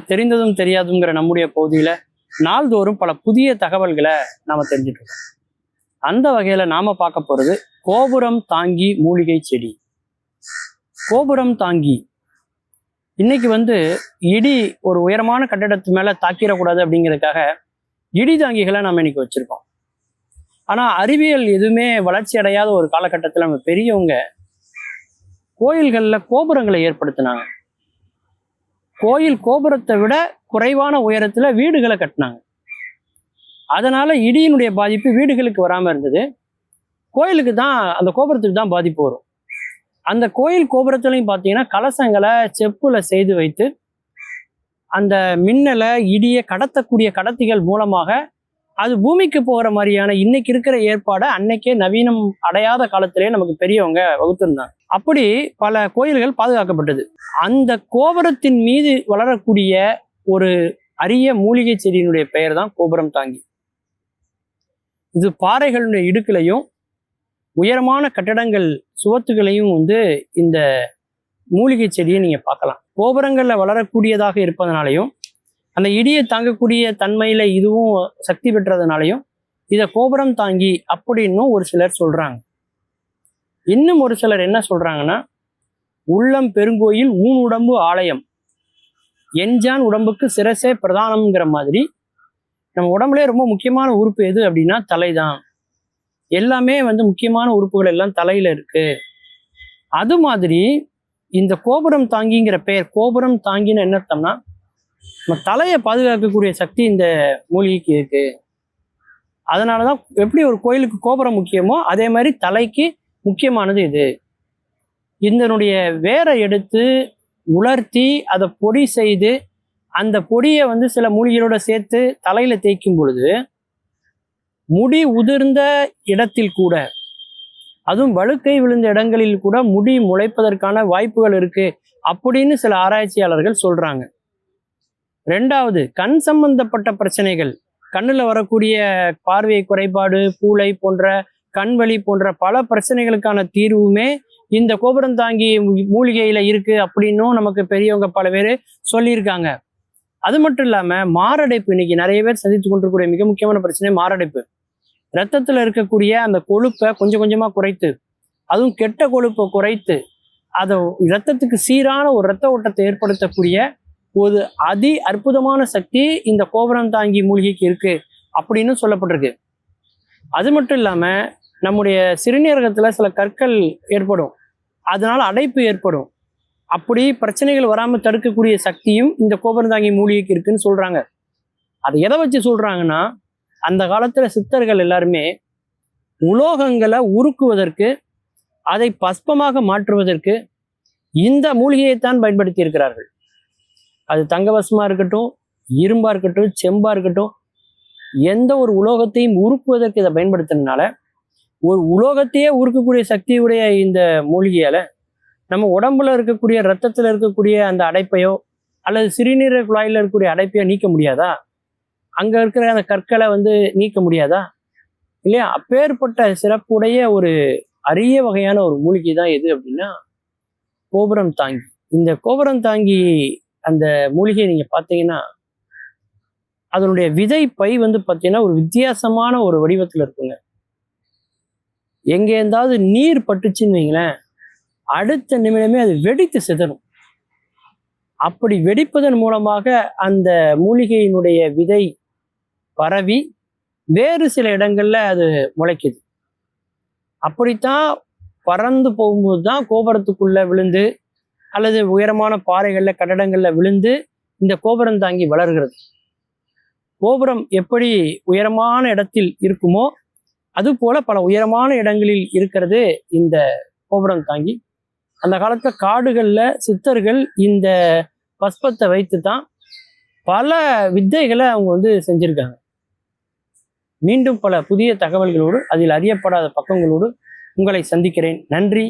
தெரிந்ததும் தெரியாதுங்கிற நம்முடைய பகுதியில் நாள்தோறும் பல புதிய தகவல்களை நாம தெரிஞ்சுட்டு இருக்கோம். அந்த வகையில நாம பார்க்க போறது கோபுரம் தாங்கி மூலிகை செடி. கோபுரம் தாங்கி இன்னைக்கு இடி ஒரு உயரமான கட்டிடத்து மேல தாக்கிடக்கூடாது அப்படிங்கிறதுக்காக இடி தாங்கிகளை நம்ம இன்னைக்கு வச்சிருக்கோம். ஆனா அறிவியல் எதுவுமே வளர்ச்சி அடையாத ஒரு காலகட்டத்தில் நம்ம பெரியவங்க கோயில்கள்ல கோபுரங்களை ஏற்படுத்தினாங்க. கோயில் கோபுரத்தை விட குறைவான உயரத்துல வீடுகளை கட்டினாங்க. அதனால இடியினுடைய பாதிப்பு வீடுகளுக்கு வராம இருந்தது. கோயிலுக்கு தான், அந்த கோபுரத்துக்கு தான் பாதிப்பு வரும். அந்த கோயில் கோபுரத்துலையும் பார்த்தீங்கன்னா கலசங்களை செப்புல செய்து வைத்து அந்த மின்னலை இடியை கடத்தக்கூடிய கடத்திகள் மூலமாக அது பூமிக்கு போகிற மாதிரியான இன்னைக்கு இருக்கிற ஏற்பாடை அன்னைக்கே நவீனம் அடையாத காலத்திலேயே நமக்கு பெரியவங்க வகுத்திருந்தாங்க. அப்படி பல கோயில்கள் பாதுகாக்கப்பட்டது. அந்த கோபுரத்தின் மீது வளரக்கூடிய ஒரு அரிய மூலிகை செடியினுடைய பெயர் தான் கோபுரம் தாங்கி. இது பாறைகளுடைய இடுக்கிலையும் உயரமான கட்டடங்கள் சுவத்துகளையும் இந்த மூலிகை செடியை நீங்க பார்க்கலாம். கோபுரங்கள்ல வளரக்கூடியதாக இருப்பதனாலையும் அந்த இடியை தாங்கக்கூடிய தன்மையில இதுவும் சக்தி பெற்றதுனாலையும் இதை கோபுரம் தாங்கி அப்படின்னு ஒரு சிலர் சொல்றாங்க. இன்னும் ஒரு சிலர் என்ன சொல்றாங்கன்னா, உள்ளம் பெருங்கோயில் ஊன் உடம்பு ஆலயம், எஞ்சான் உடம்புக்கு சிரசே பிரதானம்ங்கிற மாதிரி நம்ம உடம்புலே ரொம்ப முக்கியமான உறுப்பு எது அப்படின்னா தலைதான். எல்லாமே முக்கியமான உறுப்புகள் எல்லாம் தலையில இருக்கு. அது மாதிரி இந்த கோபுரம் தாங்கிங்கிற பெயர், கோபுரம் தாங்கின்னு என்ன அர்த்தம்னா நம்ம தலையை பாதுகாக்கக்கூடிய சக்தி இந்த மூலிகைக்கு இருக்கு. அதனாலதான் எப்படி ஒரு கோயிலுக்கு கோபுரம் முக்கியமோ அதே மாதிரி தலைக்கு முக்கியமானது இது. இதனுடைய வேரை எடுத்து உலர்த்தி அதை பொடி செய்து அந்த பொடியை சில மூலிகைகளோட சேர்த்து தலையில தேய்க்கும் பொழுது முடி உதிர்ந்த இடத்தில் கூட, அதுவும் வழுக்கை விழுந்த இடங்களில் கூட முடி முளைப்பதற்கான வாய்ப்புகள் இருக்கு அப்படின்னு சில ஆராய்ச்சியாளர்கள் சொல்றாங்க. ரெண்டாவது, கண் சம்பந்தப்பட்ட பிரச்சனைகள், கண்ணுல வரக்கூடிய பார்வை குறைபாடு, பூளை போன்ற கண்வலி போன்ற பல பிரச்சனைகளுக்கான தீர்வுமே இந்த கோபுரம் தாங்கி மூலிகையில இருக்கு அப்படின்னும் நமக்கு பெரியவங்க பல பேர் சொல்லியிருக்காங்க. அது மட்டும் இல்லாம மாரடைப்பு, இன்னைக்கு நிறைய பேர் சந்தித்து கொண்டிருக்கக்கூடிய மிக முக்கியமான பிரச்சனை மாரடைப்பு. ரத்தத்துல இருக்கக்கூடிய அந்த கொழுப்பை கொஞ்சம் கொஞ்சமா குறைத்து, அதுவும் கெட்ட கொழுப்பை குறைத்து அதை இரத்தத்துக்கு சீரான ஒரு இரத்த ஓட்டத்தை ஏற்படுத்தக்கூடிய ஒரு அதி அற்புதமான சக்தி இந்த கோபுரம் தாங்கி மூலிகைக்கு இருக்கு அப்படின்னு சொல்லப்பட்டிருக்கு. அது மட்டும் இல்லாம நம்முடைய சிறுநீரகத்துல சில கற்கள் ஏற்படும், அதனால அடைப்பு ஏற்படும். அப்படி பிரச்சனைகள் வராம தடுக்கக்கூடிய சக்தியும் இந்த கோபுரம் தாங்கி மூலிகைக்கு இருக்குன்னு சொல்றாங்க. அதை எதை வச்சு சொல்றாங்கன்னா, அந்த காலத்துல சித்தர்கள் எல்லாருமே உலோகங்களை உருக்குவதற்கு, அதை பஸ்பமாக மாற்றுவதற்கு இந்த மூலிகையைத்தான் பயன்படுத்தி இருக்கிறார்கள். அது தங்கவசமா இருக்கட்டும், இரும்பா இருக்கட்டும், செம்பா இருக்கட்டும், எந்த ஒரு உலோகத்தையும் உருக்குவதற்கு இதை பயன்படுத்தினால ஒரு உலோகத்தையே உருக்கக்கூடிய சக்தியுடைய இந்த மூலிகையால நம்ம உடம்புல இருக்கக்கூடிய ரத்தத்துல இருக்கக்கூடிய அந்த அடைப்பையோ அல்லது சிறுநீரக குழாயில இருக்கக்கூடிய அடைப்பையோ நீக்க முடியாதா? அங்க இருக்கிற அந்த கற்களை நீக்க முடியாதா? இல்லையா? அப்பேற்பட்ட சிறப்புடைய ஒரு அரிய வகையான ஒரு மூலிகை தான் எது அப்படின்னா கோபுரம் தாங்கி. இந்த கோபுரம் தாங்கி அந்த மூலிகையை நீங்க பார்த்தீங்கன்னா அதனுடைய விதை பை பார்த்தீங்கன்னா ஒரு வித்தியாசமான ஒரு வடிவத்துல இருக்குங்க. எங்க இருந்தாவது நீர் பட்டுச்சுன்னு வைங்களேன், அடுத்த நிமிடமே அது வெடித்து சிதறும். அப்படி வெடிப்பதன் மூலமாக அந்த மூலிகையினுடைய விதை பரவி வேறு சில இடங்கள்ல அது முளைக்குது. அப்படித்தான் பறந்து போகும்போது தான் கோபுரத்துக்குள்ள விழுந்து அல்லது உயரமான பாறைகள்ல கட்டடங்கள்ல விழுந்து இந்த கோபுரம் தாங்கி வளர்கிறது. கோபுரம் எப்படி உயரமான இடத்தில் இருக்குமோ அது போல பல உயரமான இடங்களில் இருக்கிறது இந்த கோபுரம் தாங்கி. அந்த காலத்துல காடுகள்ல சித்தர்கள் இந்த பஸ்பத்தை வைத்து தான் பல வித்தைகளை அவங்க செஞ்சிருக்காங்க. மீண்டும் பல புதிய தகவல்களோடு, அதில் அறியப்படாத பக்கங்களோடு உங்களை சந்திக்கிறேன். நன்றி.